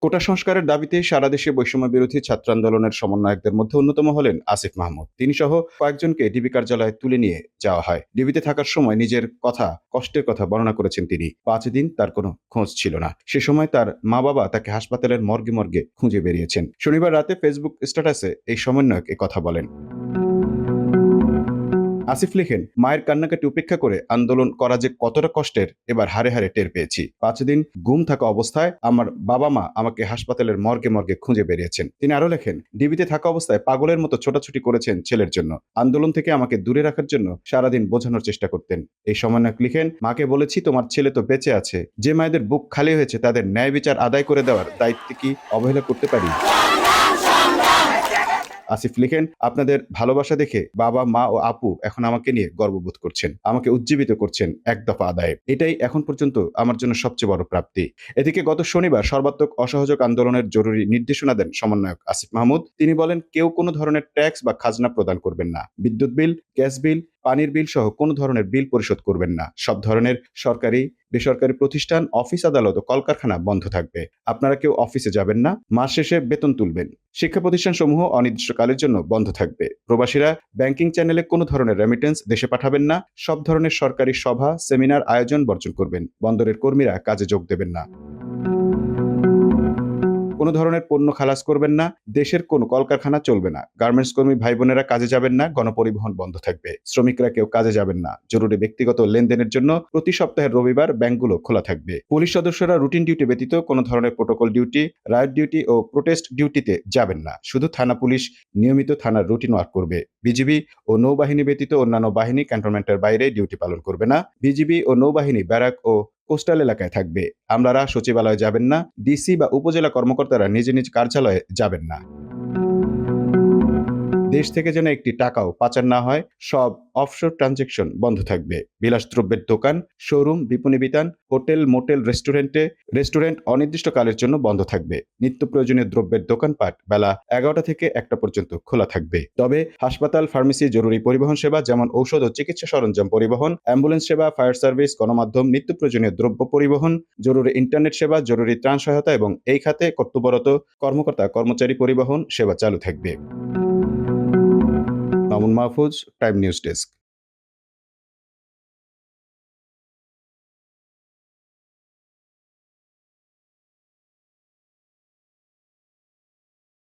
কোটা সংস্কারের দাবিতে সারা দেশে বৈষম্য বিরোধী ছাত্র আন্দোলনের সমন্বয়কদের মধ্যে অন্যতম হলেন আসিফ মাহমুদ। তিনি সহ কয়েকজনকে ডিবি কার্যালয়ে তুলে নিয়ে যাওয়া হয়। ডিবিতে থাকার সময় নিজের কষ্টের কথা বর্ণনা করেছেন তিনি। 5 দিন তার কোনো খোঁজ ছিল না। সে সময় তার মা বাবা তাকে হাসপাতালের মর্গে মর্গে খুঁজে বেরিয়েছেন। শনিবার রাতে ফেসবুক স্ট্যাটাসে এই সমন্বয়ক কথা বলেন। আসিফ লিখেন, মায়ের কান্নাকাটি উপেক্ষা করে আন্দোলন করা যে কতটা কষ্টের এবার হাড়ে হাড়ে টের পেয়েছি। 5 দিন গুম থাকা অবস্থায় আমার বাবা মা আমাকে হাসপাতালের মর্গে মর্গে খুঁজে বেরিয়েছেন। তিনি আরো লেখেন, ডিবিতে থাকা অবস্থায় পাগলের মতো ছোটাছুটি করেছেন ছেলের জন্য। আন্দোলন থেকে আমাকে দূরে রাখার জন্য সারাদিন বোঝানোর চেষ্টা করতেন। এই সমন্বয়ক লিখেন, মাকে বলেছি তোমার ছেলে তো বেঁচে আছে, যে মায়েদের বুক খালি হয়েছে তাদের ন্যায় বিচার আদায় করে দেওয়ার দায়িত্বে কি অবহেলা করতে পারি? আসিফ লিখেন, আপনাদের ভালোবাসা দেখে বাবা মা ও আপু এখন আমাকে নিয়ে গর্ববোধ করছেন, আমাকে উজ্জীবিত করছেন এক দফা আদায়ে। এটাই এখন পর্যন্ত আমার জন্য সবচেয়ে বড় প্রাপ্তি। এদিকে গত শনিবার সর্বাত্মক অসহযোগ আন্দোলনের জরুরি নির্দেশনা দেন সমন্বয়ক আসিফ মাহমুদ। তিনি বলেন, কেউ কোনো ধরনের ট্যাক্স বা খাজনা প্রদান করবেন না। বিদ্যুৎ বিল, গ্যাস বিল, পানির বিল সহ কোনো ধরনের বিল পরিশোধ করবেন না। সব ধরনের সরকারি, বেসরকারি প্রতিষ্ঠান, অফিস, আদালত ও কলকারখানা বন্ধ থাকবে। আপনারা কেউ অফিসে যাবেন না। মাস শেষে বেতন তুলবেন। শিক্ষা প্রতিষ্ঠানসমূহ অনির্দিষ্টকালের জন্য বন্ধ থাকবে। প্রবাসীরা ব্যাংকিং চ্যানেলে কোনো ধরনের রেমিটেন্স দেশে পাঠাবেন না। সব ধরনের সরকারি সভা, সেমিনার আয়োজন বর্জন করবেন। বন্দরের কর্মীরা কাজে যোগ দেবেন না। কোনো ধরনের পণ্য খালাস করবেন না। দেশের কোনো কলকারখানা চলবে না। গার্মেন্টস কর্মী ভাই বোনেরা কাজে যাবেন না। গণপরিবহন বন্ধ থাকবে। শ্রমিকরা কেউ কাজে যাবেন না। জরুরি ব্যক্তিগত লেনদেনের জন্য প্রতি সপ্তাহের রবিবার ব্যাংকগুলো খোলা থাকবে। পুলিশ সদস্যরা রুটিন ডিউটি ব্যতীত কোনো ধরনের প্রোটোকল ডিউটি, রাইট ডিউটি ও প্রোটেস্ট ডিউটিতে যাবেন না। শুধু থানা পুলিশ নিয়মিত থানার রুটিন ওয়ার্ক করবে। বিজিবি ও নৌবাহিনী ব্যতীত অন্যান্য বাহিনী ক্যান্টনমেন্টের বাইরে ডিউটি পালন করবে না। বিজিবি ও নৌবাহিনী ব্যারাক ও কোস্টাল এলাকায় থাকবে। আমলারা সচিবালয়ে যাবেন না। ডিসি বা উপজেলা কর্মকর্তারা নিজ নিজ কার্যালয়ে যাবেন না। দেশ থেকে যেন একটি টাকাও পাচার না হয়। সব অফশোর ট্রানজ্যাকশন বন্ধ থাকবে। বিলাসদ্রব্যের দোকান, শোরুম, বিপণী বিতান, হোটেল, মোটেল, রেস্টুরেন্ট অনির্দিষ্টকালের জন্য বন্ধ থাকবে। নিত্য প্রয়োজনীয় দ্রব্যের দোকানপাট বেলা 11টা থেকে 1টা পর্যন্ত খোলা থাকবে। তবে হাসপাতাল, ফার্মেসি, জরুরি পরিবহন সেবা যেমন ঔষধ ও চিকিৎসা সরঞ্জাম পরিবহন, অ্যাম্বুলেন্স সেবা, ফায়ার সার্ভিস, গণমাধ্যম, নিত্য প্রয়োজনীয় দ্রব্য পরিবহন, জরুরি ইন্টারনেট সেবা, জরুরি ত্রাণ সহায়তা এবং এই খাতে কর্তব্যরত কর্মকর্তা কর্মচারী পরিবহন সেবা চালু থাকবে। Mamun Mahfuz, time news desk.